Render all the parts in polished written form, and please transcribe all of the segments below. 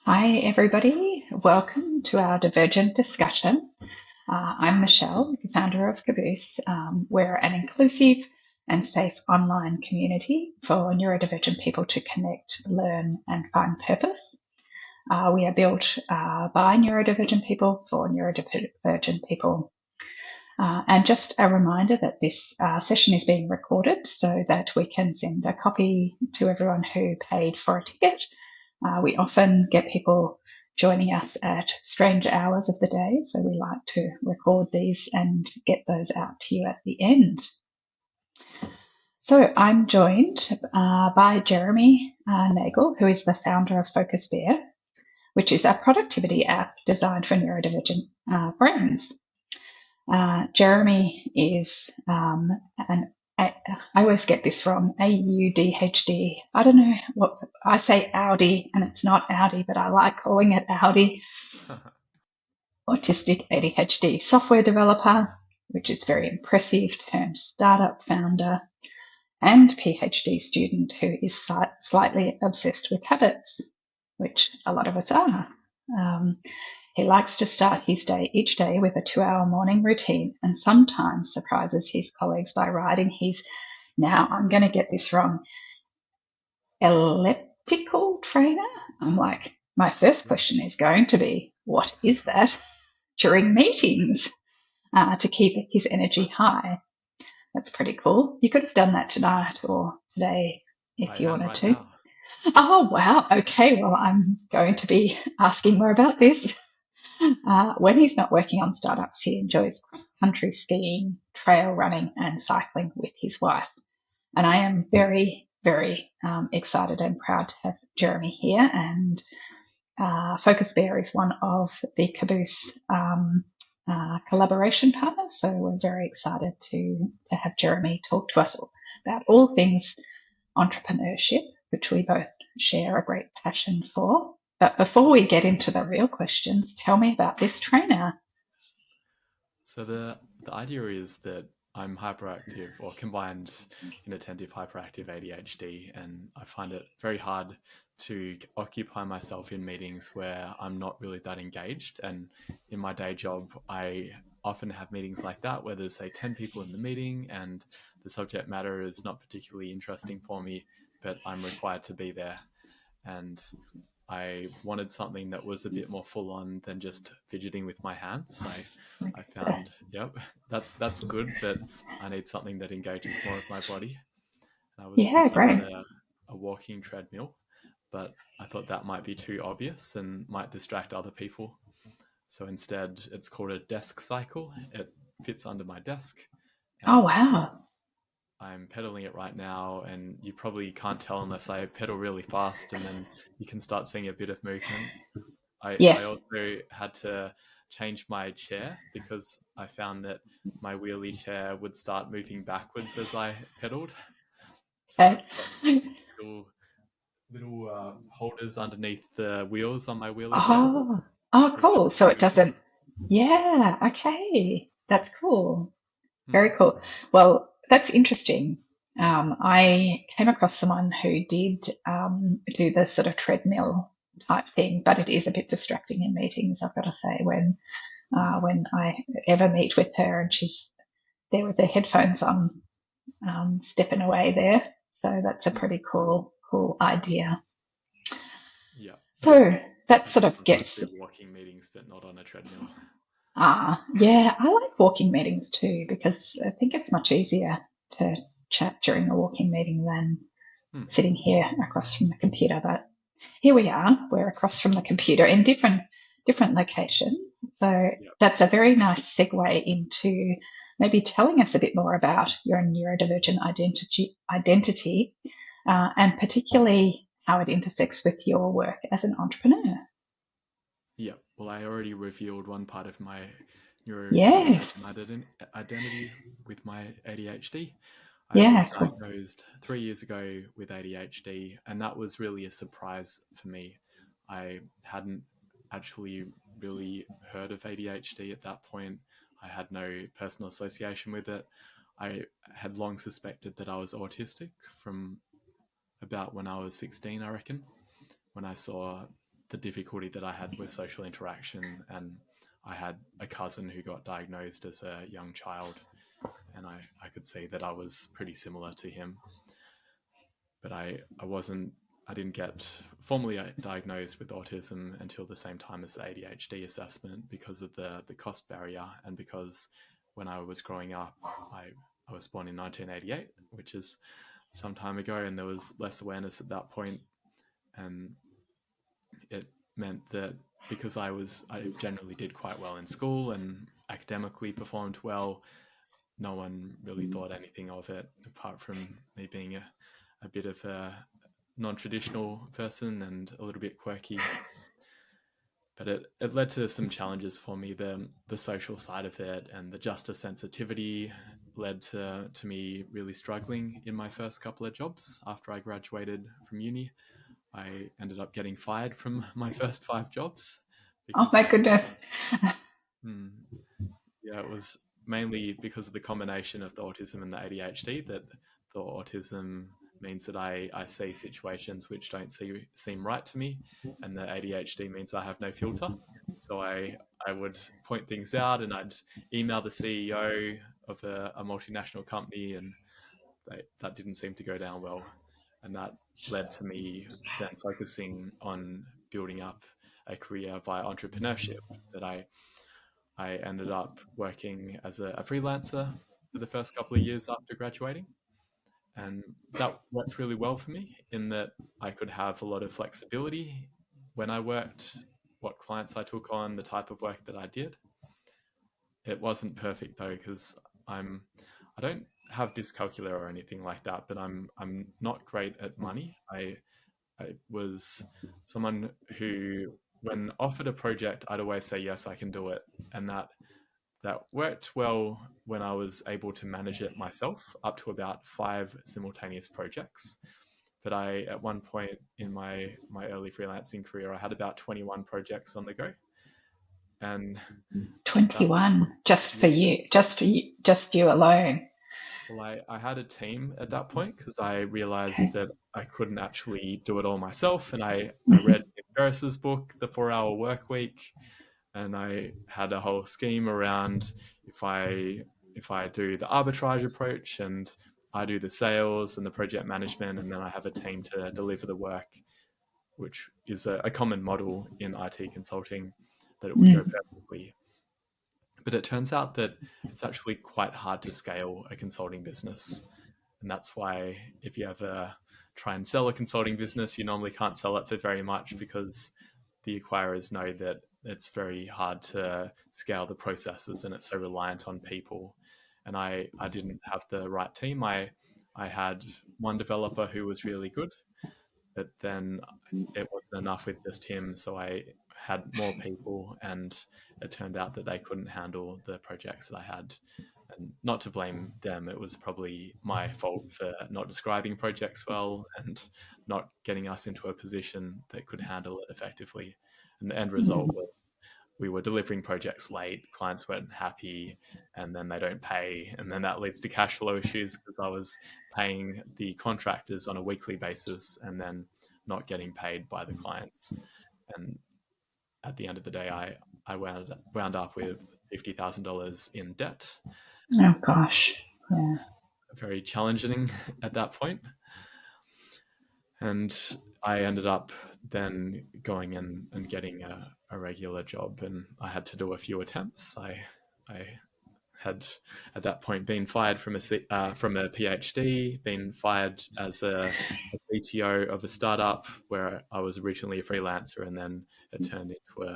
Hi, everybody. Welcome to our Divergent discussion. I'm Michelle, the founder of Kaboose. We're an inclusive and safe online community for neurodivergent people to connect, learn, and find purpose. We are built by neurodivergent people for neurodivergent people. And just a reminder that this session is being recorded so that we can send a copy to everyone who paid for a ticket. We often get people joining us at strange hours of the day, so we like to record these and get those out to you at the end. So I'm joined by Jeremy Nagel, who is the founder of Focus Bear, which is a productivity app designed for neurodivergent brains. Jeremy is I always get this wrong, AUDHD. I don't know what I say, Audi, and it's not Audi, but I like calling it Audi. Autistic ADHD software developer, which is very impressive, turned startup founder, and PhD student who is slightly obsessed with habits, which a lot of us are. He likes to start his day each day with a 2-hour morning routine and sometimes surprises his colleagues by riding his, now I'm going to get this wrong, elliptical trainer. I'm like, my first question is going to be, what is that? During meetings to keep his energy high. That's pretty cool. You could have done that tonight or today I if you am wanted right to. now. Oh, wow. Okay. Well, I'm going to be asking more about this. When he's not working on startups, he enjoys cross country skiing, trail running, and cycling with his wife. And I am very, very excited and proud to have Jeremy here. And Focus Bear is one of the Caboose collaboration partners. So we're very excited to have Jeremy talk to us about all things entrepreneurship, which we both share a great passion for. But before we get into the real questions, tell me about this trainer. So the idea is that I'm hyperactive or combined inattentive hyperactive ADHD, and I find it very hard to occupy myself in meetings where I'm not really that engaged. And in my day job, I often have meetings like that where there's say 10 people in the meeting and the subject matter is not particularly interesting for me, but I'm required to be there. And I wanted something that was a bit more full on than just fidgeting with my hands. I found, yep, that's good, but I need something that engages more of my body. And I was Yeah, thinking about great. a walking treadmill, but I thought that might be too obvious and might distract other people. So instead, it's called a desk cycle. It fits under my desk, Oh, and wow. I'm pedaling it right now, and you probably can't tell unless I pedal really fast, and then you can start seeing a bit of movement. I Yes. also had to change my chair because I found that my wheelie chair would start moving backwards as I pedaled. So Okay. I've got little holders underneath the wheels on my wheelie chair Oh, oh, for that cool. So it movement. doesn't, yeah, okay. That's cool. Hmm. Very cool. Well, that's interesting. I came across someone who did do the sort of treadmill type thing, but it is a bit distracting in meetings, I've got to say, Hmm. when I ever meet with her and she's there with her headphones on, stepping away there. So that's a pretty cool idea. Yeah, So that I sort can of sometimes gets do walking meetings, but not on a treadmill. Yeah, I like walking meetings too because I think it's much easier to chat during a walking meeting than Hmm. sitting here across from the computer. But here we are, we're across from the computer in different locations. So Yeah. that's a very nice segue into maybe telling us a bit more about your neurodivergent identity, and particularly how it intersects with your work as an entrepreneur. Yeah. Well, I already revealed one part of my Yes, neurodivergent identity with my ADHD. I yeah, was cool. diagnosed 3 years ago with ADHD, and that was really a surprise for me. I hadn't actually really heard of ADHD at that point. I had no personal association with it. I had long suspected that I was autistic from about when I was 16, I reckon, when I saw the difficulty that I had with social interaction, and I had a cousin who got diagnosed as a young child, and I could see that I was pretty similar to him. But I didn't get formally diagnosed with autism until the same time as the ADHD assessment because of the cost barrier, and because when I was growing up, I was born in 1988, which is some time ago, and there was less awareness at that point, and it meant that because I generally did quite well in school and academically performed well, no one really thought anything of it, apart from me being a bit of a non-traditional person and a little bit quirky. But it led to some challenges for me. The social side of it and the justice sensitivity led to me really struggling in my first couple of jobs. After I graduated from uni, I ended up getting fired from my first 5 jobs Oh because my goodness. yeah, it was mainly because of the combination of the autism and the ADHD. That the autism means that I see situations which don't seem right to me, and the ADHD means I have no filter. So I would point things out, and I'd email the CEO of a multinational company, and that didn't seem to go down well. And that led to me then focusing on building up a career via entrepreneurship. That I ended up working as a freelancer for the first couple of years after graduating. And that worked really well for me in that I could have a lot of flexibility when I worked, what clients I took on, the type of work that I did. It wasn't perfect though, because I don't have dyscalculia or anything like that, but I'm not great at money. I was someone who, when offered a project, I'd always say yes, I can do it, and that worked well when I was able to manage it myself, up to about 5 simultaneous projects. But at one point in my early freelancing career, I had about 21 projects on the go, and that 21 just for you, just you alone. well, I had a team at that point because I realized that I couldn't actually do it all myself, and I read Tim Ferriss's book, The 4 Hour Work Week, and I had a whole scheme around if I do the arbitrage approach and I do the sales and the project management, and then I have a team to deliver the work, which is a common model in IT consulting, that it would go Mm. perfectly. But it turns out that it's actually quite hard to scale a consulting business. And that's why if you ever try and sell a consulting business, you normally can't sell it for very much, because the acquirers know that it's very hard to scale the processes and it's so reliant on people. And I didn't have the right team. I had one developer who was really good, but then it wasn't enough with just him. So I had more people, and it turned out that they couldn't handle the projects that I had. And not to blame them, it was probably my fault for not describing projects well and not getting us into a position that could handle it effectively. And the end result was we were delivering projects late, clients weren't happy, and then they don't pay. And then that leads to cash flow issues because I was paying the contractors on a weekly basis and then not getting paid by the clients. And at the end of the day, I wound up with $50,000 in debt. Oh gosh. Yeah. Very challenging at that point. And I ended up then going in and getting a regular job, and I had to do a few attempts. I had at that point been fired from a PhD, been fired as a CTO of a startup where I was originally a freelancer, and then it turned into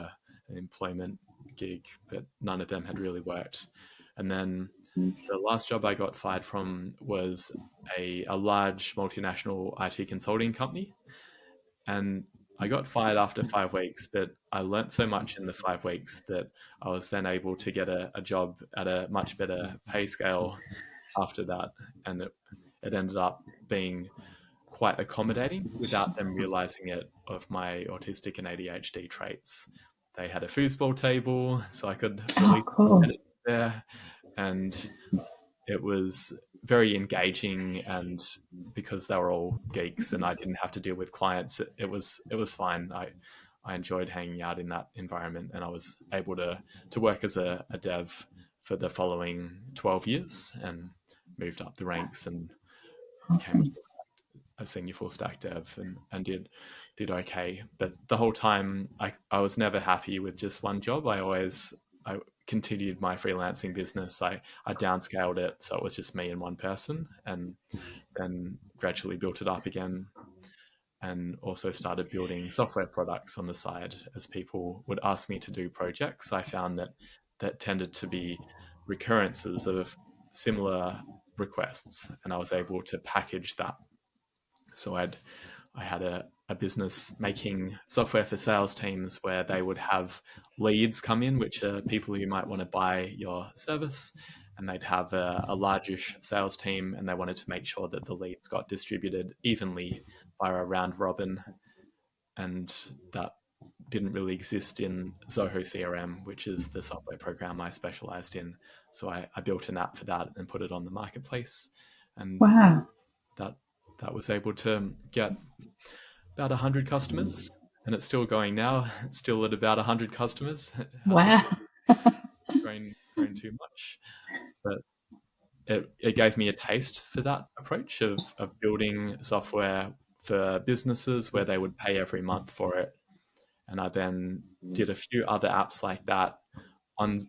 an employment gig, but none of them had really worked. And then the last job I got fired from was a large multinational IT consulting company. And I got fired after 5 weeks, but I learnt so much in the 5 weeks that I was then able to get a job at a much better pay scale after that. And it ended up being quite accommodating without them realizing it, of my autistic and ADHD traits. They had a foosball table, so I could Oh, release cool. energy there. And it was very engaging, and because they were all geeks and I didn't have to deal with clients, it was fine. I enjoyed hanging out in that environment, and I was able to work as a dev for the following 12 years and moved up the ranks and became Awesome. a senior full stack dev and did okay. But the whole time I was never happy with just one job. I continued my freelancing business. I downscaled it so it was just me and one person, and then gradually built it up again, and also started building software products on the side as people would ask me to do projects. I found that tended to be recurrences of similar requests, and I was able to package that. So I had a business making software for sales teams where they would have leads come in, which are people who might want to buy your service, and they'd have a largish sales team, and they wanted to make sure that the leads got distributed evenly via a round robin, and that didn't really exist in Zoho CRM, which is the software program I specialized in. So I built an app for that and put it on the marketplace, and Wow. that was able to get about 100 customers, and it's still going now. It's still at about 100 customers. It hasn't Wow. really grown too much, but it gave me a taste for that approach of building software for businesses where they would pay every month for it. And I then did a few other apps like that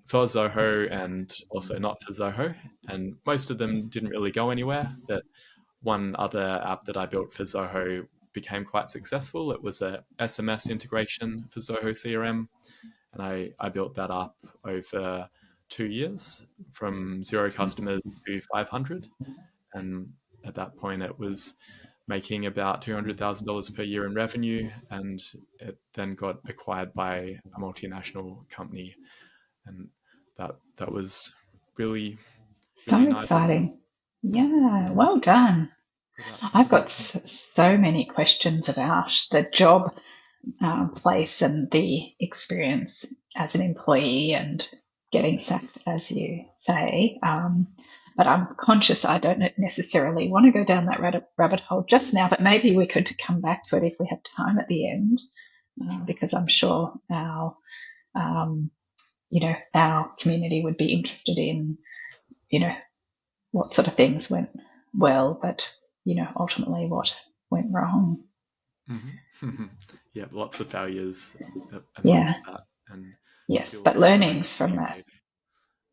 for Zoho and also not for Zoho, and most of them didn't really go anywhere. But one other app that I built for Zoho became quite successful. It was a SMS integration for Zoho CRM, and I built that up over 2 years from 0 customers to 500. And at that point, it was making about $200,000 per year in revenue, and it then got acquired by a multinational company, and that was really So really nice exciting. Yeah, well done. for I've that. got so many questions about the job place and the experience as an employee and getting sacked, as you say. But I'm conscious I don't necessarily want to go down that rabbit hole just now, but maybe we could come back to it if we have time at the end, Sure. because I'm sure um, our community would be interested in, you know, what sort of things went well, but, ultimately what went wrong. Mm-hmm. Yeah, lots of failures Yeah, amongst that, and yes, still but still learnings able to from get that. paid.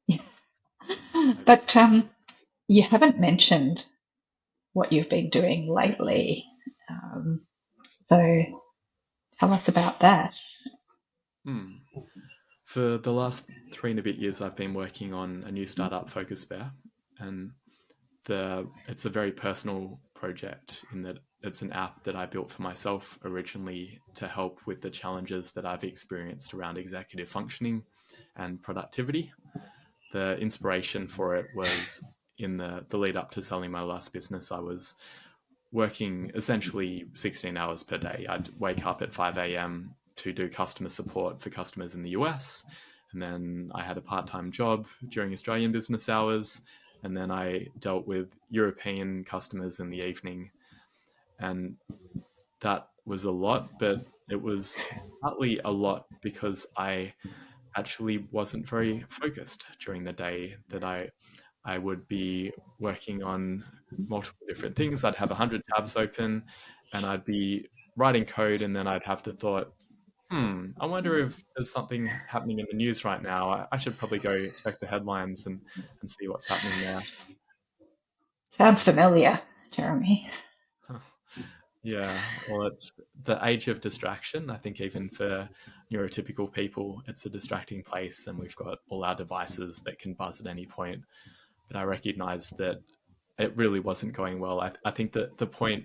Yeah. I, But you haven't mentioned what you've been doing lately. So tell us about that. hmm. For the last 3 and a bit years, I've been working on a new startup, Focus Bear, and it's a very personal project in that it's an app that I built for myself originally to help with the challenges that I've experienced around executive functioning and productivity. The inspiration for it was in the lead up to selling my last business. I was working essentially 16 hours per day. I'd wake up at 5 a.m. to do customer support for customers in the US. And then I had a part time job during Australian business hours. And then I dealt with European customers in the evening. And that was a lot, but it was partly a lot because I actually wasn't very focused during the day, that I would be working on multiple different things. I'd have 100 tabs open and I'd be writing code, and then I'd have the thought, I wonder if there's something happening in the news right now. I should probably go check the headlines and see what's happening there. Sounds familiar, Jeremy. Yeah, well, it's the age of distraction. I think even for neurotypical people, it's a distracting place, and we've got all our devices that can buzz at any point. But I recognize that it really wasn't going well. I think that the point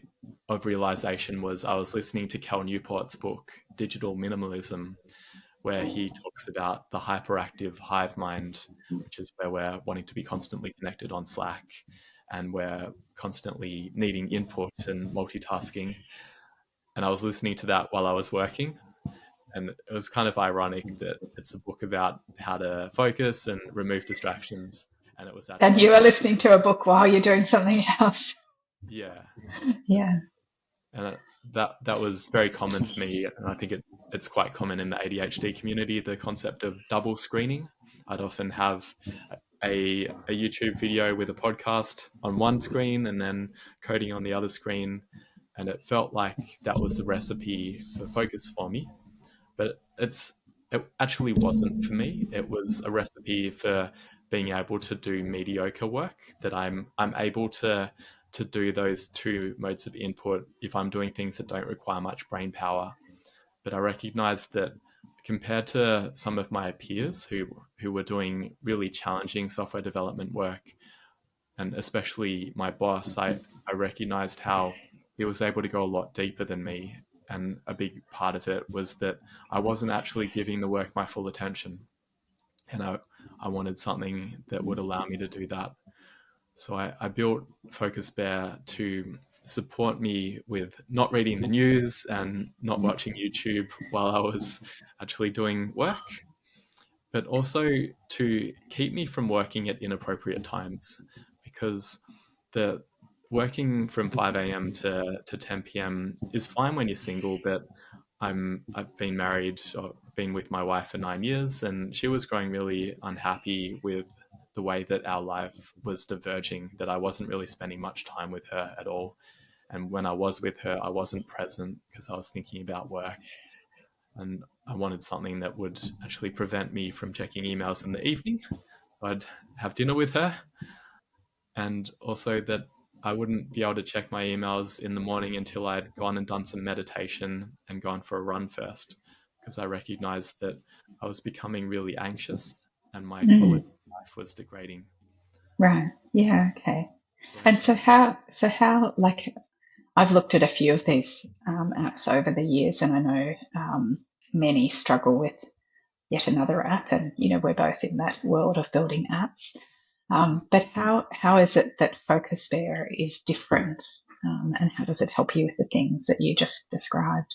of realization was I was listening to Cal Newport's book, Digital Minimalism, where he talks about the hyperactive hive mind, which is where we're wanting to be constantly connected on Slack and we're constantly needing input and multitasking. And I was listening to that while I was working. And it was kind of ironic that it's a book about how to focus and remove distractions. And it was And actually you are something, listening to a book while you're doing something else. yeah. Yeah. And that was very common for me, and I think it's quite common in the ADHD community. The concept of double screening. I'd often have a YouTube video with a podcast on one screen and then coding on the other screen, and it felt like that was the recipe for focus for me. But it actually wasn't for me. It was a recipe for being able to do mediocre work. That I'm able to do those two modes of input if I'm doing things that don't require much brain power. But I recognize that compared to some of my peers who were doing really challenging software development work, and especially my boss, I recognized how he was able to go a lot deeper than me. And a big part of it was that I wasn't actually giving the work my full attention. And I wanted something that would allow me to do that. So I built Focus Bear to support me with not reading the news and not watching YouTube while I was actually doing work, but also to keep me from working at inappropriate times, because the working from 5 a.m. to 10 p.m. is fine when you're single, but I've been married, or been with my wife for 9 years, and she was growing really unhappy with the way that our life was diverging, that I wasn't really spending much time with her at all. And when I was with her, I wasn't present because I was thinking about work. And I wanted something that would actually prevent me from checking emails in the evening. So I'd have dinner with her, and also that I wouldn't be able to check my emails in the morning until I'd gone and done some meditation and gone for a run first, because I recognized that I was becoming really anxious and my quality Mm, of life was degrading. right. Yeah. Okay. So I And thought, so how, like, I've looked at a few of these apps over the years, and I know many struggle with yet another app, and we're both in that world of building apps. But how is it that Focus Bear is different, and how does it help you with the things that you just described?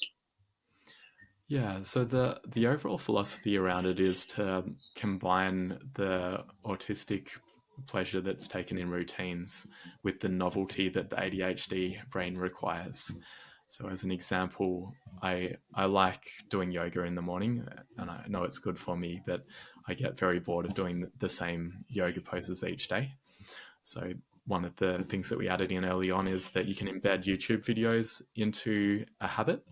yeah, so the overall philosophy around it is to combine the autistic pleasure that's taken in routines with the novelty that the ADHD brain requires. So as an example, I like doing yoga in the morning, and I know it's good for me, but I get very bored of doing the same yoga poses each day. So one of the things that we added in early on is that you can embed YouTube videos into a habit.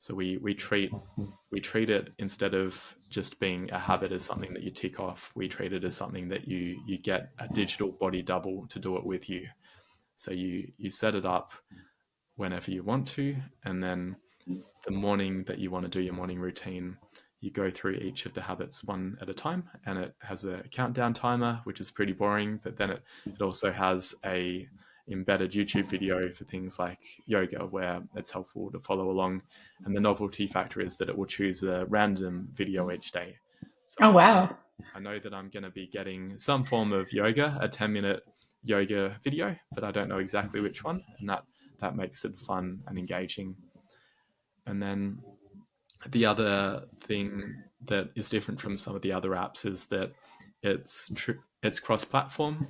So we treat it, instead of just being a habit, as something that you tick off. We treat it as something that you get a digital body double to do it with you. So you set it up whenever you want to, and then the morning that you want to do your morning routine, you go through each of the habits one at a time, and it has a countdown timer, which is pretty boring, but then it also has a embedded YouTube video for things like yoga, where it's helpful to follow along. And the novelty factor is that it will choose a random video each day. So Oh, I wow. I know that I'm going to be getting some form of yoga, a 10-minute yoga video, but I don't know exactly which one, and that makes it fun and engaging. And then the other thing that is different from some of the other apps is that it's cross-platform.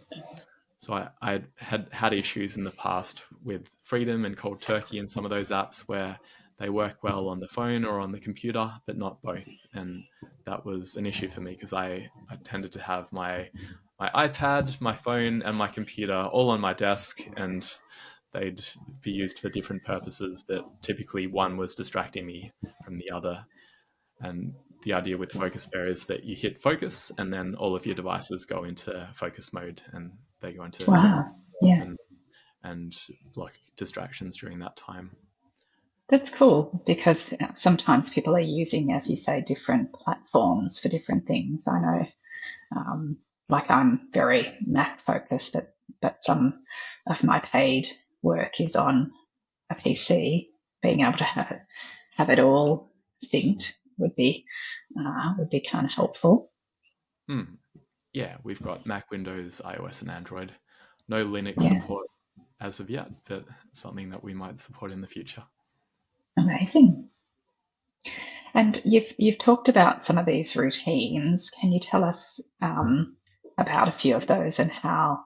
So I had issues in the past with Freedom and Cold Turkey and some of those apps where they work well on the phone or on the computer, but not both. And that was an issue for me because I tended to have my iPad, my phone, and my computer all on my desk, and they'd be used for different purposes, but typically one was distracting me from the other. And the idea with Focus Bear is that you hit focus, and then all of your devices go into focus mode, and they go into drive Wow. Yeah. and block distractions during that time. That's cool because sometimes people are using, as you say, different platforms for different things. I know, um, like I'm very Mac focused, but some of my paid work is on a PC. Being able to have it all synced would be kind of helpful. Hmm. Yeah, we've got Mac, Windows, iOS, and Android. No Linux Yeah, support as of yet, but something that we might support in the future. amazing. And you've talked about some of these routines. Can you tell us about a few of those and how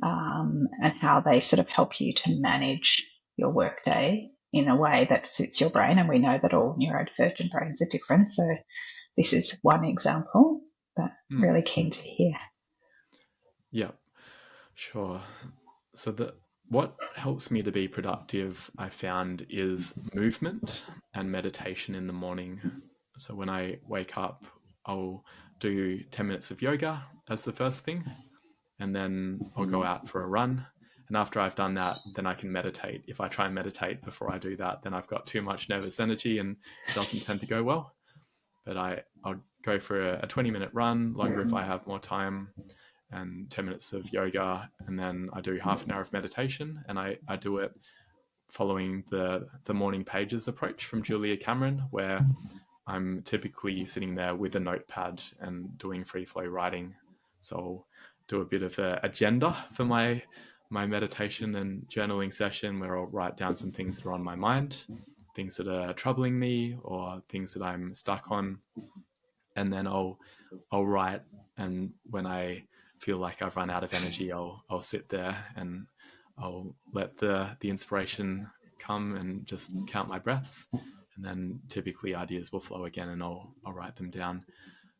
they sort of help you to manage your workday in a way that suits your brain. And we know that all neurodivergent brains are different. So this is one example, but really keen to hear. Yeah, sure. So what helps me to be productive, I found, is movement and meditation in the morning. So when I wake up, I'll do 10 minutes of yoga as the first thing, and then I'll go out for a run. And after I've done that, then I can meditate. If I try and meditate before I do that, then I've got too much nervous energy and it doesn't tend to go well. But I'll go for a 20-minute run, longer if I have more time, and 10 minutes of yoga. And then I do half an hour of meditation, and I do it following the morning pages approach from Julia Cameron, where I'm typically sitting there with a notepad and doing free flow writing. So I'll do a bit of an agenda for my meditation and journaling session, where I'll write down some things that are on my mind, things that are troubling me, or things that I'm stuck on. And then I'll write, and when I feel like I've run out of energy, I'll sit there and I'll let the inspiration come and just count my breaths, and then typically ideas will flow again, and I'll write them down.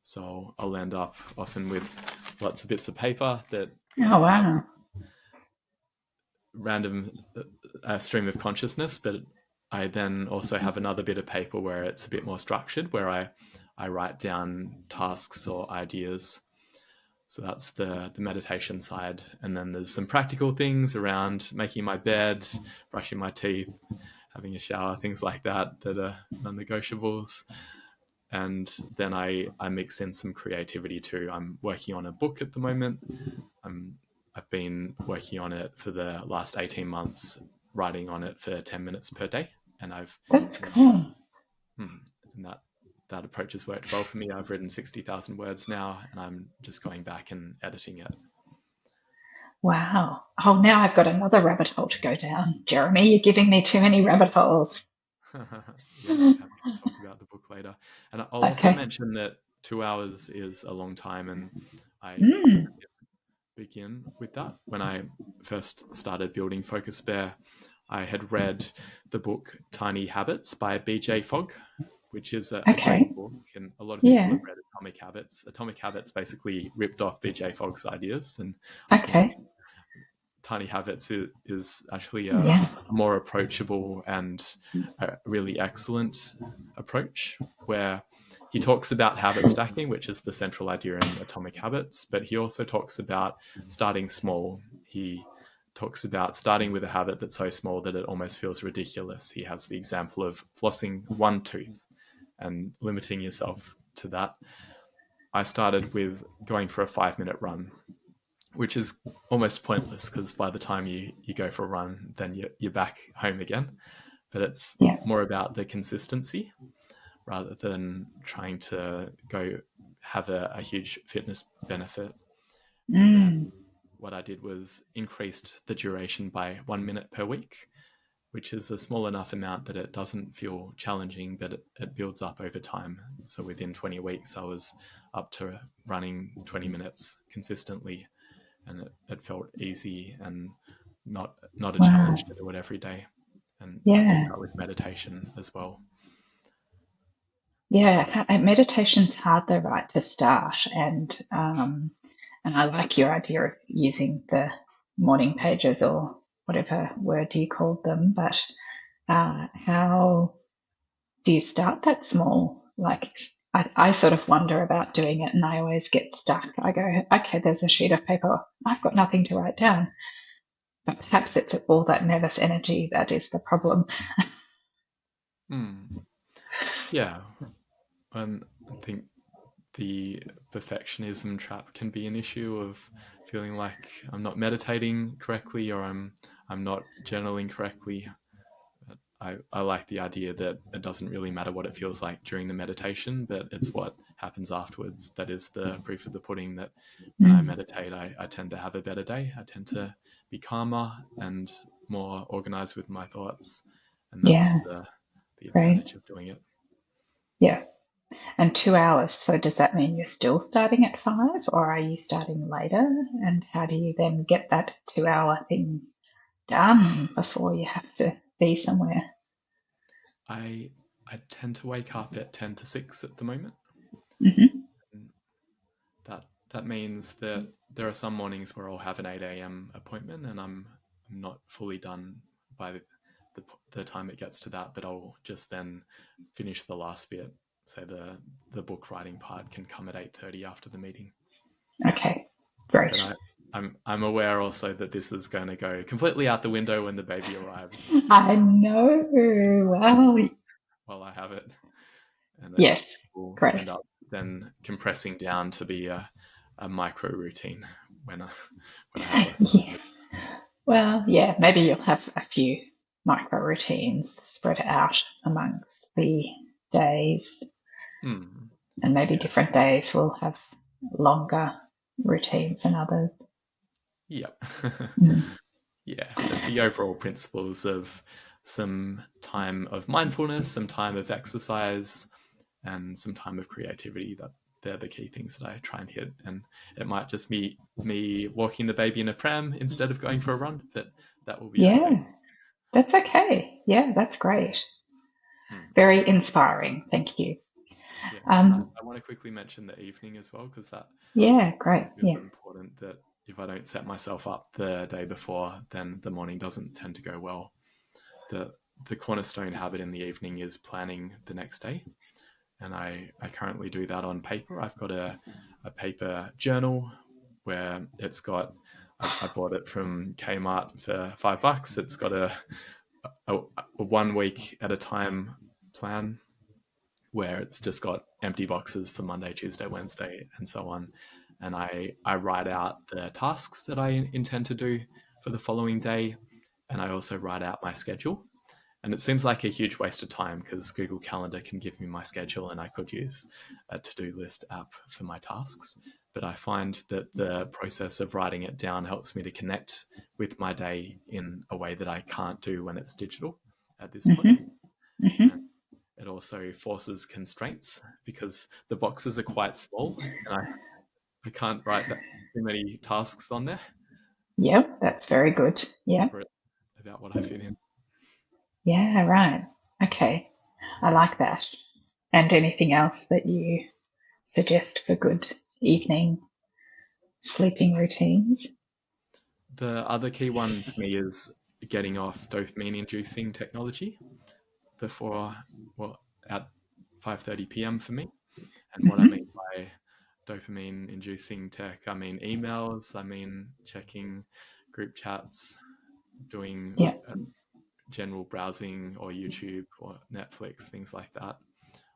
So I'll end up often with lots of bits of paper that Oh, wow. random stream of consciousness, but I then also have another bit of paper where it's a bit more structured, where I write down tasks or ideas. So that's the meditation side. And then there's some practical things around making my bed, brushing my teeth, having a shower, things like that are non-negotiables. And then I mix in some creativity too. I'm working on a book at the moment. I've been working on it for the last 18 months, writing on it for 10 minutes per day. And That's cool. And that approach has worked well for me. I've written 60,000 words now, and I'm just going back and editing it. Wow. Oh, now I've got another rabbit hole to go down. Jeremy, you're giving me too many rabbit holes. Yeah, happy to talk about the book later. And I'll also Okay. mention that 2 hours is a long time, and I begin with that. When I first started building Focus Bear, I had read the book Tiny Habits by BJ Fogg, which is a great book, and a lot of people have read Atomic Habits. Atomic Habits basically ripped off BJ Fogg's ideas, and I think Tiny Habits is actually a more approachable and a really excellent approach, where he talks about habit stacking, which is the central idea in Atomic Habits, but he also talks about starting small. He talks about starting with a habit that's so small that it almost feels ridiculous. He has the example of flossing one tooth and limiting yourself to that. I started with going for a 5-minute run, which is almost pointless because by the time you go for a run, then you're back home again. But it's more about the consistency rather than trying to go have a huge fitness benefit. And then what I did was increased the duration by 1 minute per week, which is a small enough amount that it doesn't feel challenging, but it builds up over time. So within 20 weeks, I was up to running 20 minutes consistently, and it felt easy and not a challenge to do it every day. And I did that with meditation as well. Yeah, meditation's hard though, right, to start, and I like your idea of using the morning pages or whatever word you called them. But how do you start that small? Like, I sort of wonder about doing it, and I always get stuck. I go, okay, there's a sheet of paper. I've got nothing to write down. But perhaps it's all that nervous energy that is the problem. Yeah. And I think the perfectionism trap can be an issue of feeling like I'm not meditating correctly, or I'm not journaling correctly. I like the idea that it doesn't really matter what it feels like during the meditation, but it's what happens afterwards that is the proof of the pudding, that when I meditate, I tend to have a better day. I tend to be calmer and more organized with my thoughts. And that's the advantage of doing it. Yeah. And 2 hours. So does that mean you're still starting at 5, or are you starting later? And how do you then get that 2 hour thing done before you have to be somewhere? I tend to wake up at 10 to 6 at the moment. Mm-hmm. And that means that there are some mornings where I'll have an 8 a.m. appointment and I'm not fully done by the time it gets to that, but I'll just then finish the last bit. So the book writing part can come at 8:30 after the meeting. Okay, great. But I'm aware also that this is going to go completely out the window when the baby arrives. I know. Well, While I have it, and it yes, will great. end up then compressing down to be a micro routine when I have less. Yeah. Well, yeah, maybe you'll have a few micro routines spread out amongst the days, Mm, and maybe yeah, different days will have longer routines than others. yep. Mm. Yeah, but the overall principles of some time of mindfulness, some time of exercise, and some time of creativity, that they're the key things that I try and hit. And it might just be me walking the baby in a pram instead of going for a run, but that will be okay. Yeah, that's okay. Yeah, that's great. Mm. Very inspiring. Thank you. Yeah, Um, I want to quickly mention the evening as well, because that yeah, great. is Yeah. important. That if I don't set myself up the day before, then the morning doesn't tend to go well. The cornerstone habit in the evening is planning the next day, and I currently do that on paper. I've got a paper journal where it's got. I bought it from Kmart for $5. It's got a 1 week at a time plan where it's just got empty boxes for Monday, Tuesday, Wednesday, and so on. And I write out the tasks that I intend to do for the following day. And I also write out my schedule. And it seems like a huge waste of time because Google Calendar can give me my schedule and I could use a to-do list app for my tasks. But I find that the process of writing it down helps me to connect with my day in a way that I can't do when it's digital at this point. Mm-hmm. Mm-hmm. And it also forces constraints because the boxes are quite small and I can't write that too many tasks on there. Yep, that's very good. Yeah. About what I fit in. Yeah, right. Okay. I like that. And anything else that you suggest for good evening sleeping routines? The other key one for me is getting off dopamine inducing technology before, well, at 5:30 p.m. for me. And what I mean Mm-hmm. by dopamine inducing tech, I mean emails, I mean checking group chats, doing Yeah. general browsing or YouTube or Netflix, things like that.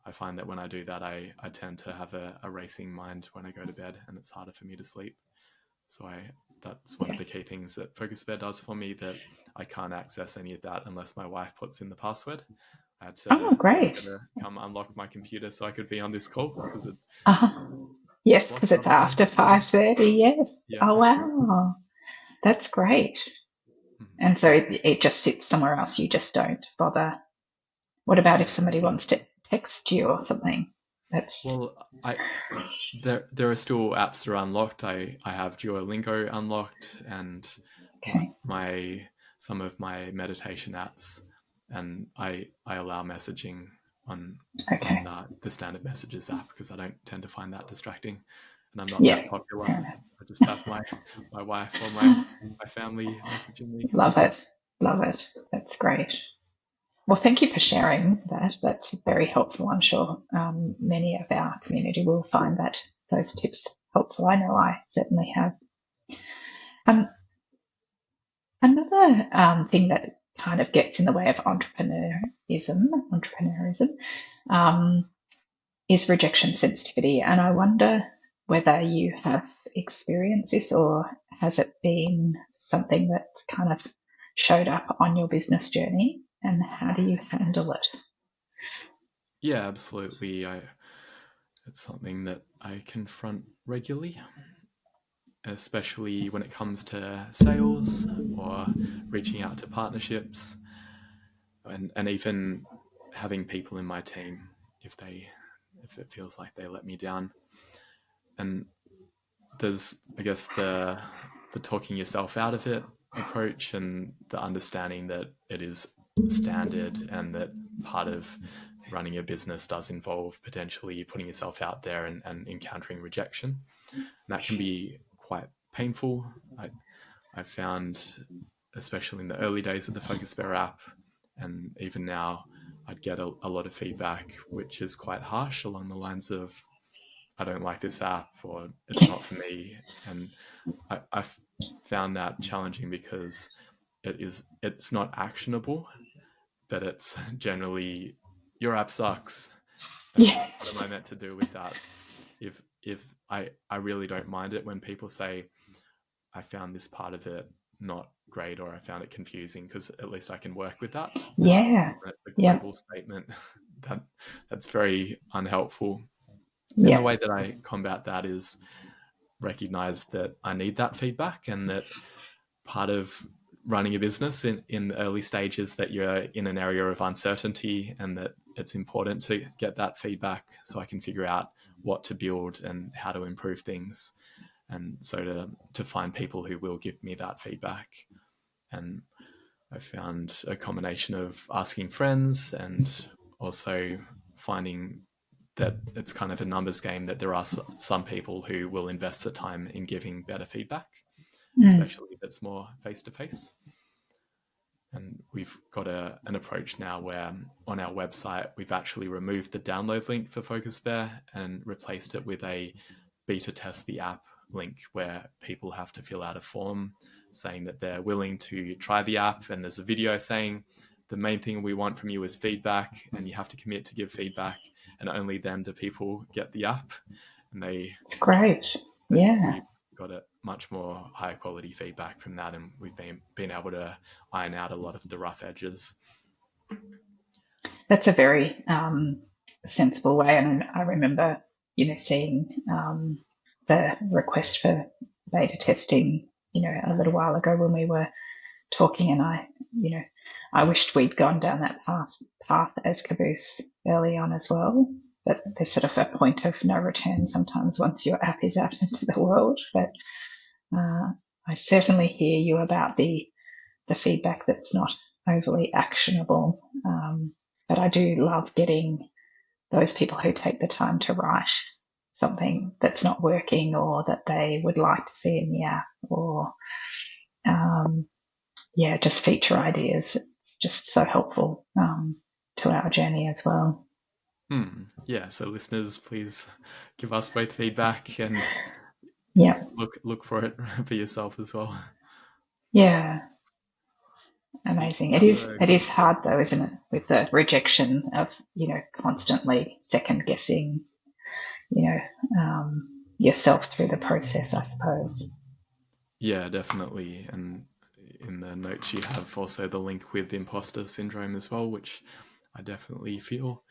I find that when I do that, I tend to have a racing mind when I go to bed and it's harder for me to sleep. So that's one of Yeah. the key things that Focus Bear does for me, that I can't access any of that unless my wife puts in the password. I had Oh, to ask great. her to come unlock my computer so I could be on this call because Uh-huh. it's Yes, locked because it's after otherwise. 5:30. Yes. Yeah. Oh, wow. That's great. Mhm. And so it just sits somewhere else. You just don't bother. What about if Yeah. somebody wants to text you or something? That's Well, there are still apps that are unlocked. I have Duolingo unlocked and okay. my some of my meditation apps, and I allow messaging on Okay. the standard messages app because I don't tend to find that distracting, and I'm not Yeah. that popular. Fair enough. I just have my wife or my family messaging me. Love it. Love it. That's great. Well, thank you for sharing that. That's very helpful. I'm sure many of our community will find that those tips helpful. I know I certainly have. Um, Another thing that kind of gets in the way of entrepreneurism, um, is rejection sensitivity, and I wonder whether you have experienced this or has it been something that kind of showed up on your business journey, and how do you handle it? Yeah, absolutely. It's something that I confront regularly, especially when it comes to sales or reaching out to partnerships, and even having people in my team if it feels like they let me down. And there's, I guess, the talking yourself out of it approach and the understanding that it is standard and that part of running a business does involve potentially putting yourself out there and encountering rejection. And that can be quite painful. I found, especially in the early days of the Focus Bear app, and even now, I'd get a lot of feedback, which is quite harsh along the lines of, I don't like this app, or it's not for me. And I found that challenging because it's not actionable, but it's generally, your app sucks. And Yes. what am I meant to do with that? If I really don't mind it when people say, I found this part of it not great, or I found it confusing, because at least I can work with that. Yeah. That's a Yep. global statement. That's very unhelpful. And the Yep. way that I combat that is recognize that I need that feedback, and that part of running a business in the early stages, that you're in an area of uncertainty, and that it's important to get that feedback so I can figure out what to build and how to improve things. And so to find people who will give me that feedback. And I found a combination of asking friends and also finding that it's kind of a numbers game, that there are some people who will invest the time in giving better feedback, especially if it's more face to face. And we've got an approach now where on our website, we've actually removed the download link for Focus Bear and replaced it with a beta test the app link, where people have to fill out a form saying that they're willing to try the app. And there's a video saying, the main thing we want from you is feedback, and you have to commit to give feedback, and only then do people get the app. And It's great. Yeah. we got a much more higher quality feedback from that, and we've been able to iron out a lot of the rough edges. That's a very sensible way. And I remember, seeing the request for beta testing, a little while ago when we were talking, and I wished we'd gone down that path as Kaboose early on as well. But there's sort of a point of no return sometimes once your app is out into the world. But I certainly hear you about the feedback that's not overly actionable. But I do love getting those people who take the time to write something that's not working, or that they would like to see in the app, or just feature ideas. It's just so helpful to our journey as well. Yeah, so listeners, please give us both feedback, and Yeah. look for it for yourself as well. Yeah. Amazing. It is hard though, isn't it? With the rejection of, constantly second guessing, yourself through the process, I suppose. Yeah, definitely. And in the notes you have also the link with imposter syndrome as well, which I definitely feel.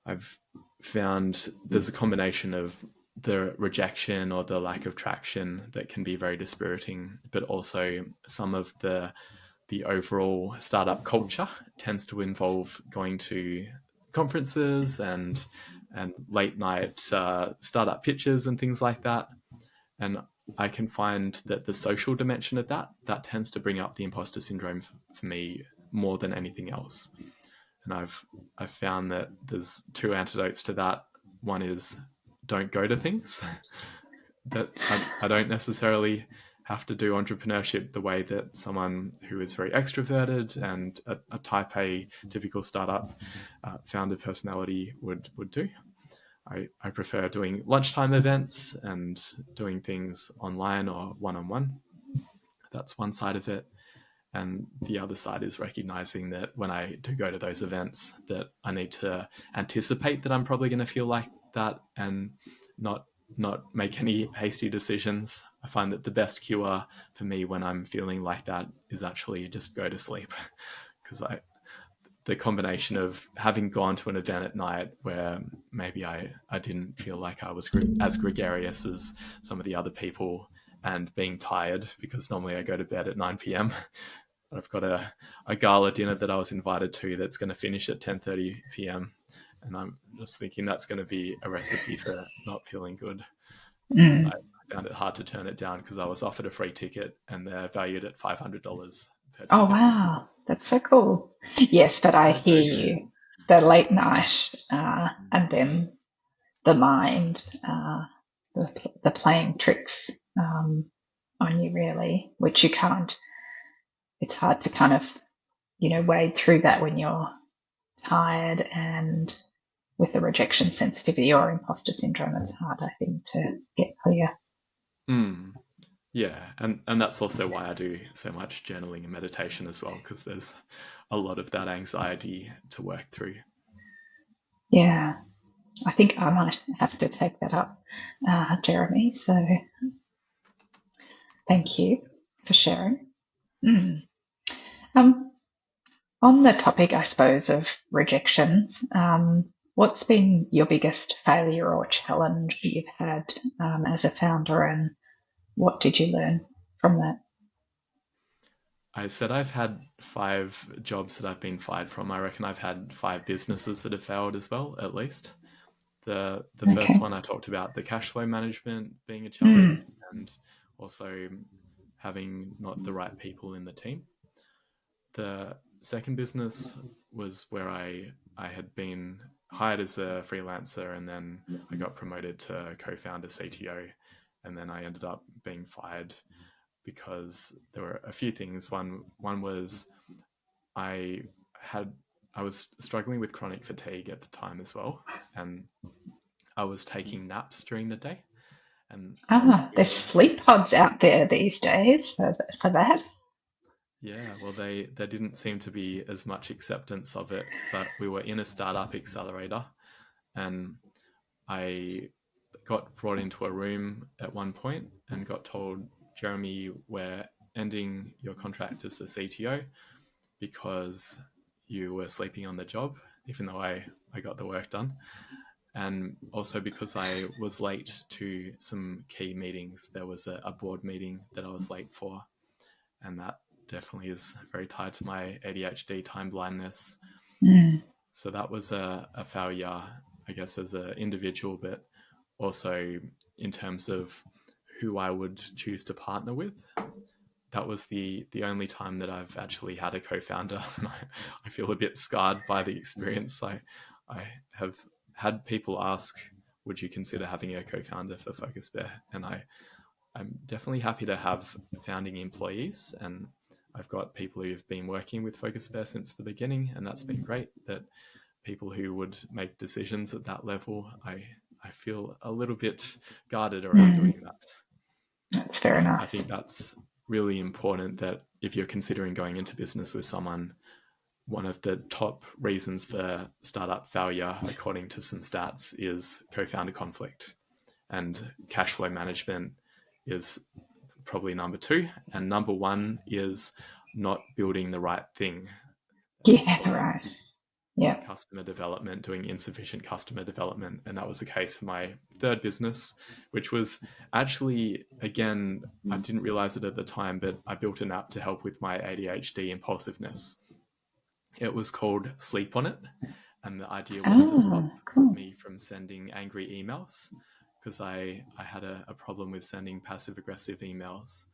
I've found there's a combination of the rejection or the lack of traction that can be very dispiriting, but also some of the overall startup culture tends to involve going to conferences and late night startup pitches and things like that. And I can find that the social dimension of that tends to bring up the imposter syndrome for me more than anything else. And I've found that there's two antidotes to that. One is, don't go to things. That I don't necessarily have to do entrepreneurship the way that someone who is very extroverted and a type A typical startup founder personality would do. I prefer doing lunchtime events and doing things online or one-on-one. That's one side of it. And the other side is recognizing that when I do go to those events, that I need to anticipate that I'm probably going to feel like that, and not make any hasty decisions. I find that the best cure for me when I'm feeling like that is actually just go to sleep, because the combination of having gone to an event at night where maybe I didn't feel like I was as gregarious as some of the other people, and being tired because normally I go to bed at 9 p.m. I've got a gala dinner that I was invited to that's going to finish at 10:30 p.m. And I'm just thinking that's going to be a recipe for not feeling good. Mm. I found it hard to turn it down because I was offered a free ticket and they're valued at $500 her Oh, ticket. wow. That's so cool. Yes, but I Yeah, hear you. The late night, and then the mind, the playing tricks on you, really, which you can't, it's hard to kind of, wade through that when you're tired and with the rejection sensitivity or imposter syndrome. It's hard, I think, to get clear. Mm. Yeah, and that's also why I do so much journaling and meditation as well, because there's a lot of that anxiety to work through. Yeah, I think I might have to take that up, Jeremy. So thank you for sharing. Mm. Um, on the topic, I suppose, of rejections, what's been your biggest failure or challenge you've had as a founder, and what did you learn from that? I said I've had 5 jobs that I've been fired from. I reckon I've had 5 businesses that have failed as well, at least. The first Okay. one I talked about, the cash flow management being a challenge, Mm. and also having not the right people in the team. The second business was where I had been hired as a freelancer, and then I got promoted to co-founder CTO, and then I ended up being fired because there were a few things. One was I had I was struggling with chronic fatigue at the time as well, and I was taking naps during the day, and I would There's feel sleep pods out there these days for that. yeah, well, there didn't seem to be as much acceptance of it because we were in a startup accelerator, and I got brought into a room at one point and got told, Jeremy, we're ending your contract as the CTO because you were sleeping on the job, even though I got the work done. And also because I was late to some key meetings. There was a board meeting that I was late for, and that definitely is very tied to my ADHD time blindness. Mm. So that was a failure, I guess, as an individual, but also in terms of who I would choose to partner with. That was the only time that I've actually had a co-founder, and I feel a bit scarred by the experience. I have had people ask, "Would you consider having a co-founder for Focus Bear?" And I'm definitely happy to have founding employees, and I've got people who've been working with Focus Bear since the beginning, and that's been great. But people who would make decisions at that level, I feel a little bit guarded around Mm. doing that. That's fair And enough. I think that's really important that if you're considering going into business with someone, one of the top reasons for startup failure, according to some stats, is co-founder conflict. And cash flow management is probably number 2. And number 1 is not building the right thing. They Yeah, call it right. Yeah. customer development, doing insufficient customer development. And that was the case for my third business, which was actually, again, I didn't realize it at the time, but I built an app to help with my ADHD impulsiveness. It was called Sleep on It. And the idea was to stop Oh, cool. me from sending angry emails because I had a problem with sending passive aggressive emails.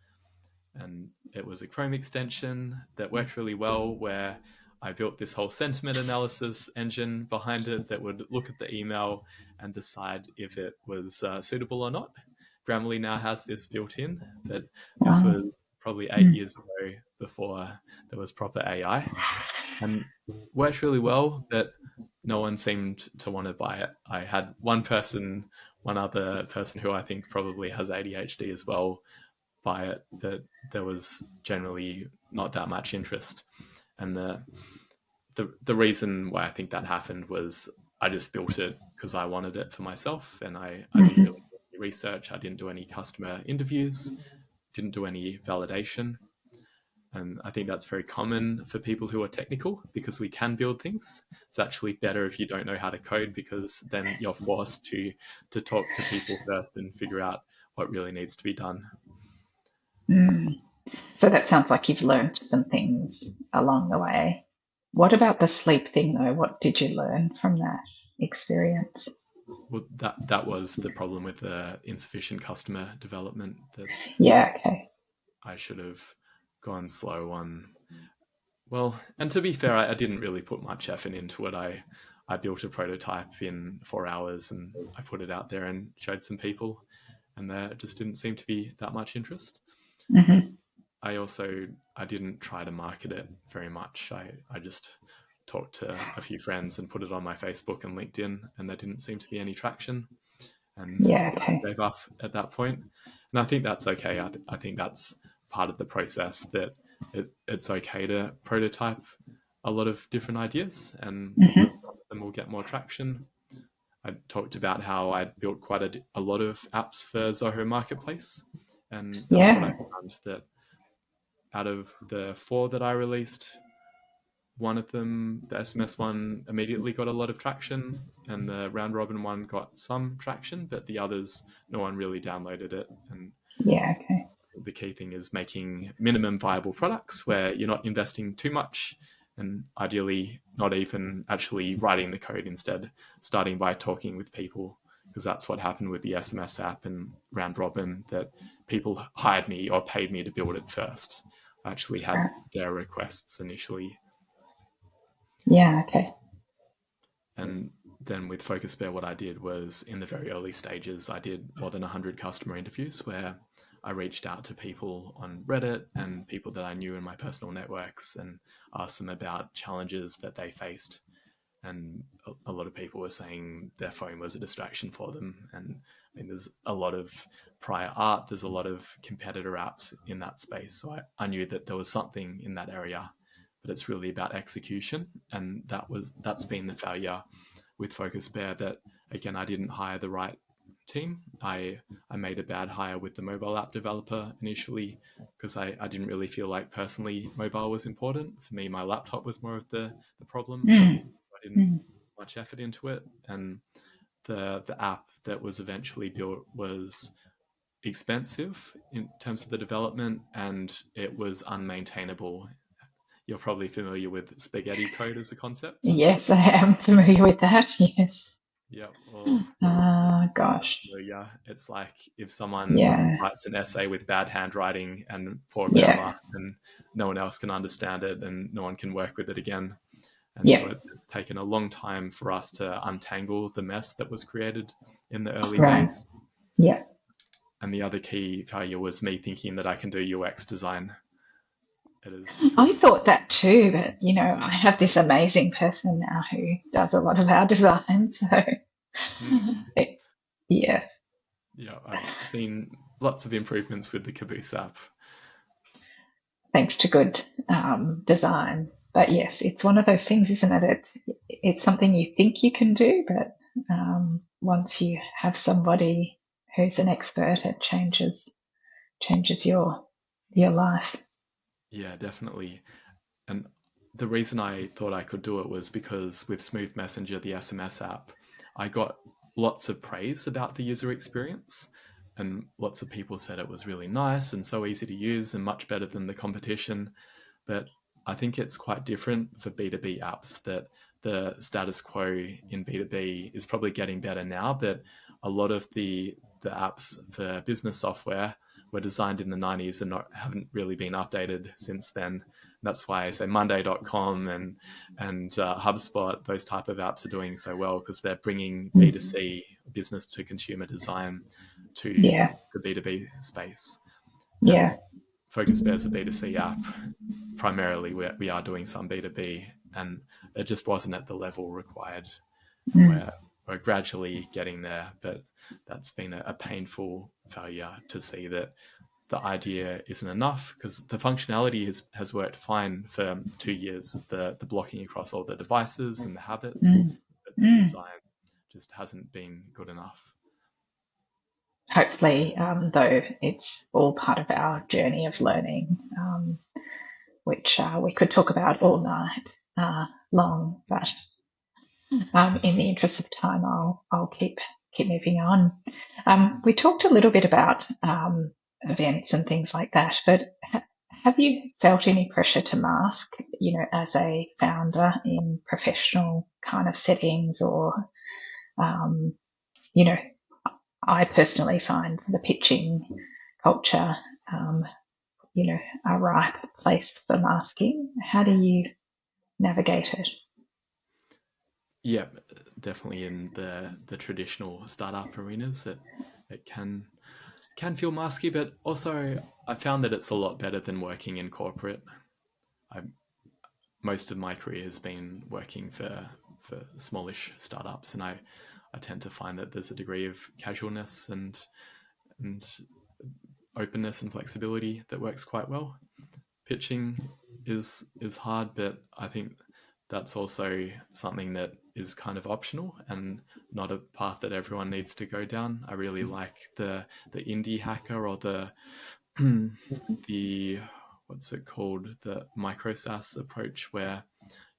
And it was a Chrome extension that worked really well where I built this whole sentiment analysis engine behind it that would look at the email and decide if it was suitable or not. Grammarly now has this built in, but this Wow. was probably 8 Mm. years ago before there was proper AI, and worked really well, but no one seemed to want to buy it. I had one other person who I think probably has ADHD as well, buy it, but there was generally not that much interest. And the reason why I think that happened was I just built it because I wanted it for myself, and I didn't Hmm. really do any research. I didn't do any customer interviews, didn't do any validation. And I think that's very common for people who are technical because we can build things. It's actually better if you don't know how to code because then you're forced to talk to people first and figure out what really needs to be done. Mm. So that sounds like you've learned some things along the way. What about the sleep thing, though? What did you learn from that experience? Well, that was the problem with the insufficient customer development, that Yeah, okay. I should have gone slow on Well, and to be fair, I didn't really put much effort into it. I built a prototype in 4 hours and I put it out there and showed some people, and there just didn't seem to be that much interest. But Mm-hmm. I didn't try to market it very much. I just talked to a few friends and put it on my Facebook and LinkedIn, and there didn't seem to be any traction. And Yeah, so okay. I gave up at that point. And I think that's okay. I think that's part of the process, that it's okay to prototype a lot of different ideas, and Mm-hmm. some of them will get more traction. I talked about how I built quite a lot of apps for Zoho Marketplace, and that's what I Yeah, found, that out of the 4 that I released, one of them, the SMS one, immediately got a lot of traction, and the round robin one got some traction, but the others, no one really downloaded it. And yeah, okay. the key thing is making minimum viable products where you're not investing too much, and ideally not even actually writing the code, instead starting by talking with people, because that's what happened with the SMS app and round robin, that people hired me or paid me to build it first. I actually had Right. their requests initially. Yeah, okay. And then with Focus Bear, what I did was, in the very early stages, I did more than 100 customer interviews where I reached out to people on Reddit and people that I knew in my personal networks and asked them about challenges that they faced. And a lot of people were saying their phone was a distraction for them. And I mean, there's a lot of prior art, there's a lot of competitor apps in that space. So I knew that there was something in that area, but it's really about execution. And that's been the failure with Focus Bear, that again, I didn't hire the right team. I made a bad hire with the mobile app developer initially, because I didn't really feel like personally mobile was important. For me, my laptop was more of the problem. Mm. I didn't Mm. put much effort into it. And the app that was eventually built was expensive in terms of the development, and it was unmaintainable. You're probably familiar with spaghetti code as a concept. Yes, I am familiar with that. Yes. Yeah, well, Gosh. familiar. It's like if someone Yeah, writes an essay with bad handwriting and poor yeah, grammar, and no one else can understand it and no one can work with it again. And so yeah. it's taken a long time for us to untangle the mess that was created in the early Right. days. Yeah. And the other key failure was me thinking that I can do UX design. It has I become, thought that too, but I have this amazing person now who does a lot of our design. So, it, yes, yeah, I've seen lots of improvements with the Kaboose app. thanks to good design. But yes, it's one of those things, isn't it? It's something you think you can do, but once you have somebody who's an expert, it changes your life. Yeah, definitely. And the reason I thought I could do it was because with Smooth Messenger, the SMS app, I got lots of praise about the user experience. And lots of people said it was really nice and so easy to use and much better than the competition. But I think it's quite different for B2B apps, that the status quo in B2B is probably getting better now, but a lot of the apps for business software were designed in the 90s and haven't really been updated since then. That's why I say Monday.com and HubSpot, those type of apps are doing so well, because they're bringing Mm. B2C, business to consumer design, to Yeah, the B2B space. yeah, And Focus Bear is a B2C app. Primarily, we are doing some B2B, and it just wasn't at the level required. And mm. we're gradually getting there, but that's been a painful failure to see, that the idea isn't enough, because the functionality has worked fine for 2 years, the blocking across all the devices and the habits, Mm. but the Mm. design just hasn't been good enough. Hopefully, though, it's all part of our journey of learning, which we could talk about all night long. But in the interest of time, I'll keep moving on. We talked a little bit about events and things like that, but have you felt any pressure to mask, as a founder in professional kind of settings, or um, you know, I personally find the pitching culture um, a ripe place for masking. How do you navigate it? Yeah, definitely in the traditional startup arenas, it can feel masky, but also I found that it's a lot better than working in corporate. I Most of my career has been working for smallish startups, and I tend to find that there's a degree of casualness and openness and flexibility that works quite well. Pitching is hard, but I think that's also something that is kind of optional and not a path that everyone needs to go down. I really like the indie hacker or the what's it called, the micro SaaS approach, where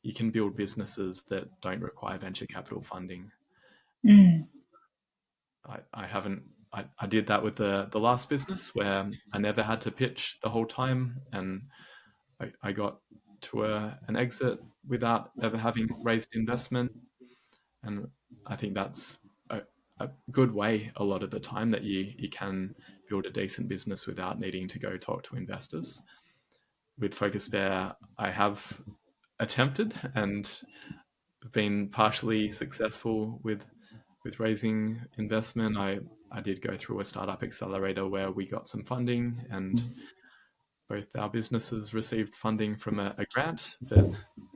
you can build businesses that don't require venture capital funding. Mm. I haven't. I did that with the last business where I never had to pitch the whole time, and I got to an exit without ever having raised investment. And I think that's a good way a lot of the time that you can build a decent business without needing to go talk to investors. With Focus Bear, I have attempted and been partially successful with raising investment. I did go through a startup accelerator where we got some funding, and both our businesses received funding from a grant. But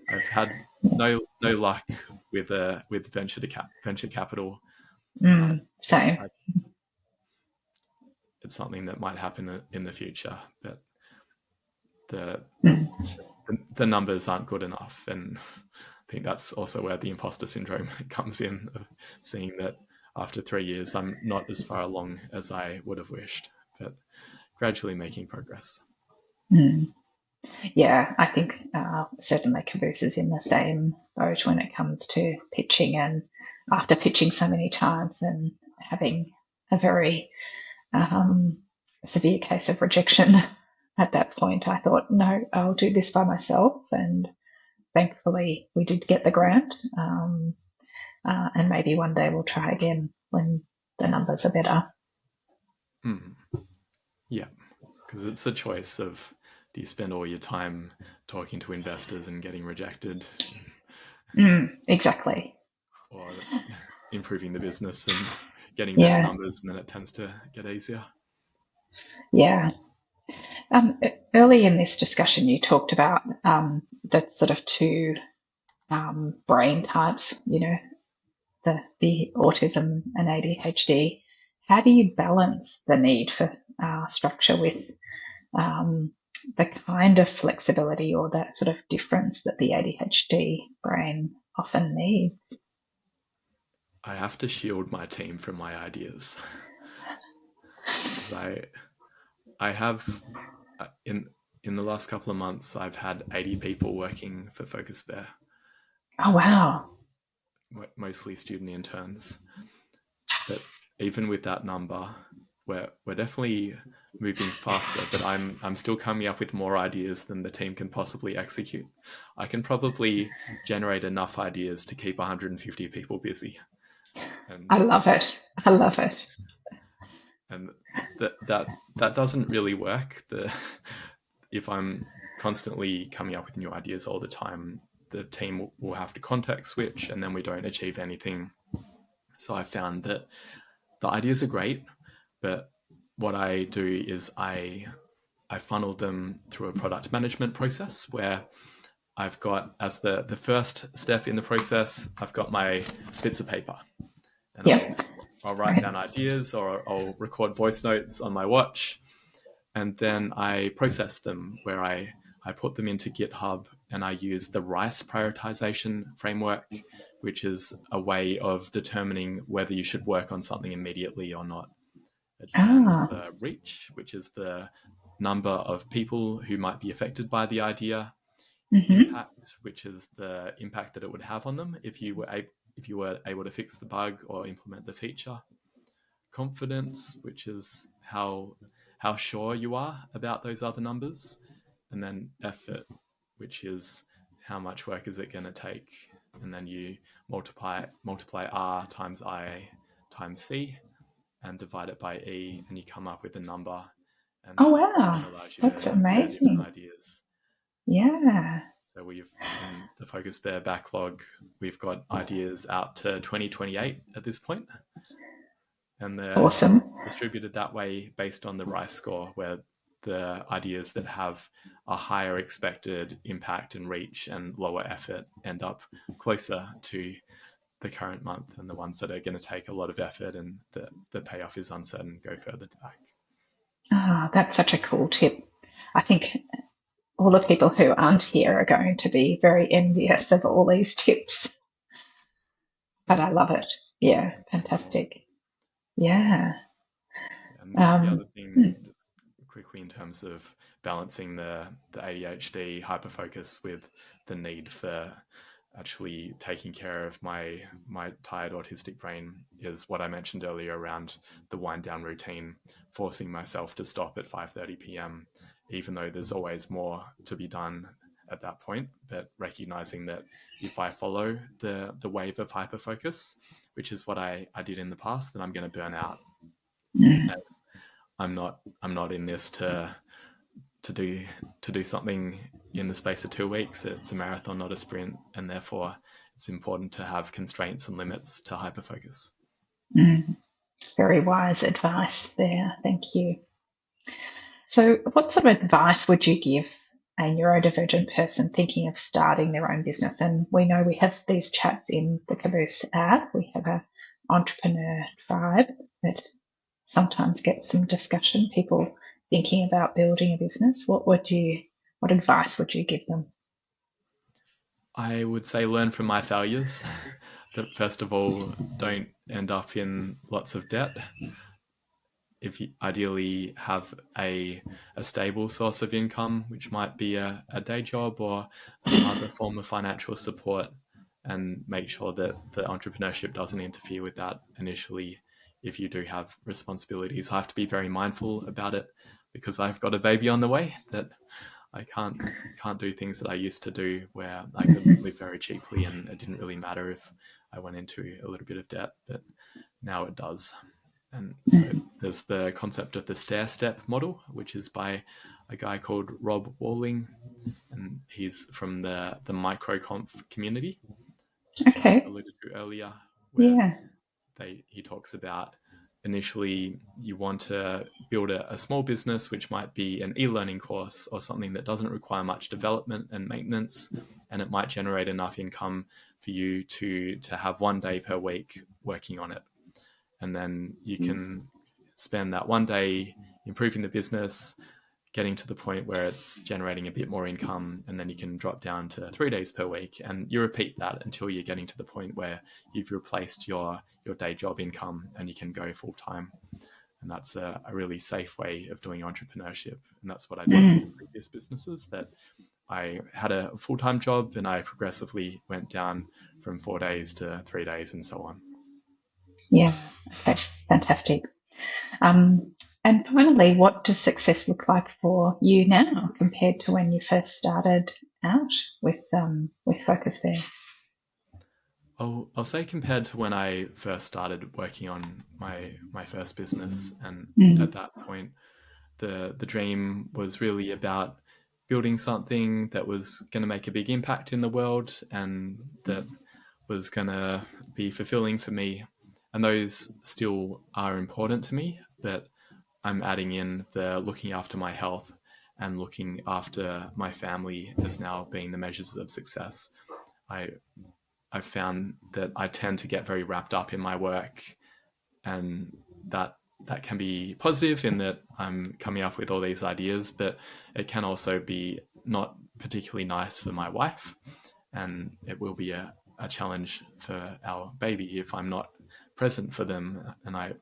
I've had no luck with venture capital. Same. I, it's something that might happen in the future, but the Mm. the numbers aren't good enough, and I think that's also where the imposter syndrome comes in, of seeing that after 3 years I'm not as far along as I would have wished, but gradually making progress. Mm. Yeah, I think certainly Kaboose is in the same boat when it comes to pitching. And after pitching so many times and having a very severe case of rejection at that point, I thought, no, I'll do this by myself. And thankfully, we did get the grant. And maybe one day we'll try again when the numbers are better. Mm. Yeah, because it's a choice of, do you spend all your time talking to investors and getting rejected, Exactly. or improving the business and getting better Yeah. numbers, and then it tends to get easier. Yeah. Early in this discussion, you talked about the sort of two brain types, the autism and ADHD. How do you balance the need for structure with um, the kind of flexibility or that sort of difference that the ADHD brain often needs? I have to shield my team from my ideas because I have in the last couple of months I've had 80 people working for Focus Bear, Oh, wow. mostly student interns. But even with that number, we're definitely moving faster. But I'm still coming up with more ideas than the team can possibly execute. I can probably generate enough ideas to keep 150 people busy, and I love it. I love it. and that doesn't really work. The If I'm constantly coming up with new ideas all the time, the team will have to context switch, and then we don't achieve anything. So I found that the ideas are great, but what I do is I funnel them through a product management process where I've got, as the first step in the process, I've got my bits of paper, and Yep. I'll write Right. down ideas, or I'll record voice notes on my watch, and then I process them where I put them into GitHub, and I use the RICE prioritization framework, which is a way of determining whether you should work on something immediately or not. It stands Ah. for REACH, which is the number of people who might be affected by the idea; Mm-hmm. impact, which is the impact that it would have on them if you were able to fix the bug or implement the feature; confidence, which is how sure you are about those other numbers; and then effort, which is how much work is it going to take. And then you multiply R times I times C and divide it by E, and you come up with a number. and Oh, that wow. allows you That's to share different amazing. ideas. Yeah. So we've in the Focus Bear backlog, we've got ideas out to 2028 at this point, and they're Awesome. distributed that way based on the RICE score, where the ideas that have a higher expected impact and reach and lower effort end up closer to the current month, and the ones that are going to take a lot of effort and the payoff is uncertain go further back. Ah, that's such a cool tip. I think all the people who aren't here are going to be very envious of all these tips, but I love it. Yeah, fantastic. Yeah. And the other Um, thing, hmm, just quickly in terms of balancing the ADHD hyperfocus with the need for actually taking care of my tired autistic brain, is what I mentioned earlier around the wind down routine, forcing myself to stop at 5:30 p.m. even though there's always more to be done at that point, but recognizing that if I follow the wave of hyperfocus, which is what I did in the past, then I'm going to burn out. hmm. I'm not in this to do to do something in the space of 2 weeks. It's a marathon, not a sprint, and therefore it's important to have constraints and limits to hyperfocus. Very wise advice there. Thank you. So, what sort of advice would you give a neurodivergent person thinking of starting their own business? And we know we have these chats in the Kaboose app. We have a entrepreneur tribe that sometimes gets some discussion. People thinking about building a business. What advice would you give them? I would say learn from my failures. That first of all, don't end up in lots of debt. If you ideally have a stable source of income, which might be a day job or some other form of financial support, and make sure that the entrepreneurship doesn't interfere with that initially. If you do have responsibilities, I have to be very mindful about it because I've got a baby on the way that I can't do things that I used to do where I could live very cheaply and it didn't really matter if I went into a little bit of debt, but now it does. And so there's the concept of the stair step model, which is by a guy called Rob Walling, and he's from the microconf community, which I Okay. alluded to earlier, where Yeah. he talks about initially you want to build a small business, which might be an e-learning course or something that doesn't require much development and maintenance, and it might generate enough income for you to have 1 day per week working on it, and then you can spend that 1 day improving the business, getting to the point where it's generating a bit more income, and then you can drop down to 3 days per week, and you repeat that until you're getting to the point where you've replaced your day job income and you can go full time. And that's a really safe way of doing entrepreneurship, and that's what I did with the Mm. previous businesses. That I had a full-time job and I progressively went down from 4 days to 3 days and so on. Yeah. Okay. Fantastic. Um, and finally, what does success look like for you now compared to when you first started out with Focus Fair? I'll say compared to when I first started working on my first business, and at Mm. that point, the dream was really about building something that was going to make a big impact in the world and that was going to be fulfilling for me. And those still are important to me, but I'm adding in the looking after my health and looking after my family as now being the measures of success. I I've found that I tend to get very wrapped up in my work, and that can be positive in that I'm coming up with all these ideas, but it can also be not particularly nice for my wife, and it will be a challenge for our baby if I'm not present for them. And I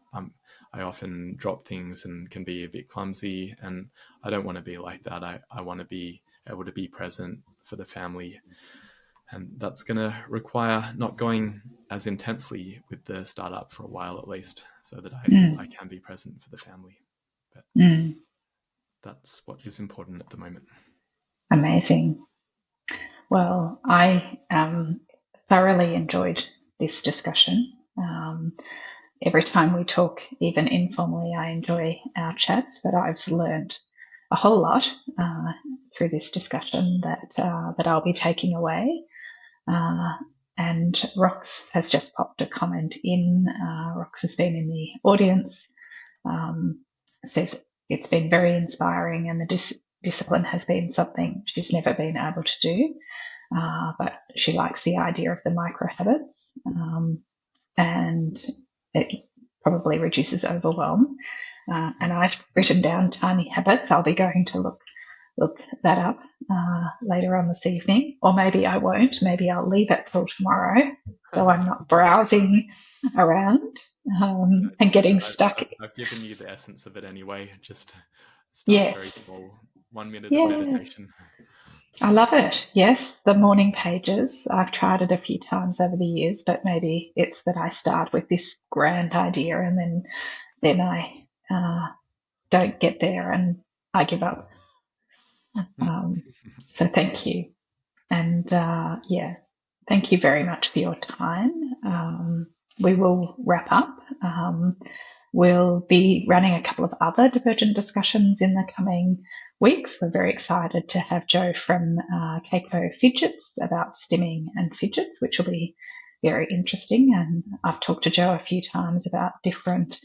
often drop things and can be a bit clumsy, and I don't want to be like that. I want to be able to be present for the family, and that's going to require not going as intensely with the startup for a while at least, so that I Mm. can be present for the family. But Mm. that's what is important at the moment. Amazing. Well, I thoroughly enjoyed this discussion. every time we talk, even informally, I enjoy our chats, but I've learned a whole lot through this discussion that I'll be taking away. And Rox has just popped a comment in. Rox has been in the audience, says it's been very inspiring, and the discipline has been something she's never been able to do. But she likes the idea of the micro habits, and it probably reduces overwhelm. And I've written down tiny habits. I'll be going to look that up later on this evening, or maybe I won't. Maybe I'll leave it till tomorrow, so I'm not browsing around and getting stuck. I've given you the essence of it anyway. Just start very small. 1 minute of meditation. I love it. Yes, the morning pages. I've tried it a few times over the years, but maybe it's that I start with this grand idea and then I don't get there and I give up. So thank you. And thank you very much for your time. We will wrap up. We'll be running a couple of other Divergent discussions in the coming weeks. We're very excited to have Jo from Keiko Fidgets about stimming and fidgets, which will be very interesting. And I've talked to Jo a few times about different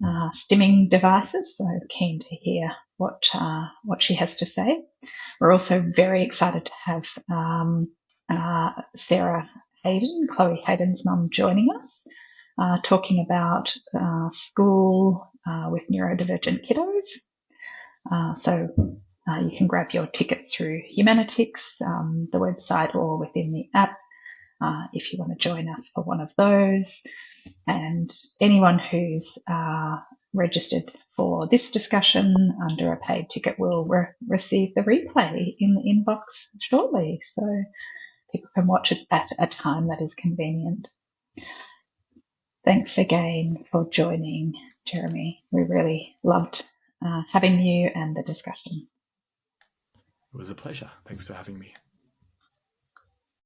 stimming devices, so keen to hear what she has to say. We're also very excited to have Sarah Hayden, Chloe Hayden's mum, joining us, talking about school with neurodivergent kiddos. So you can grab your tickets through Humanitix, the website, or within the app if you want to join us for one of those. And anyone who's registered for this discussion under a paid ticket will receive the replay in the inbox shortly, so people can watch it at a time that is convenient. Thanks again for joining, Jeremy. We really loved having you and the discussion. It was a pleasure. Thanks for having me.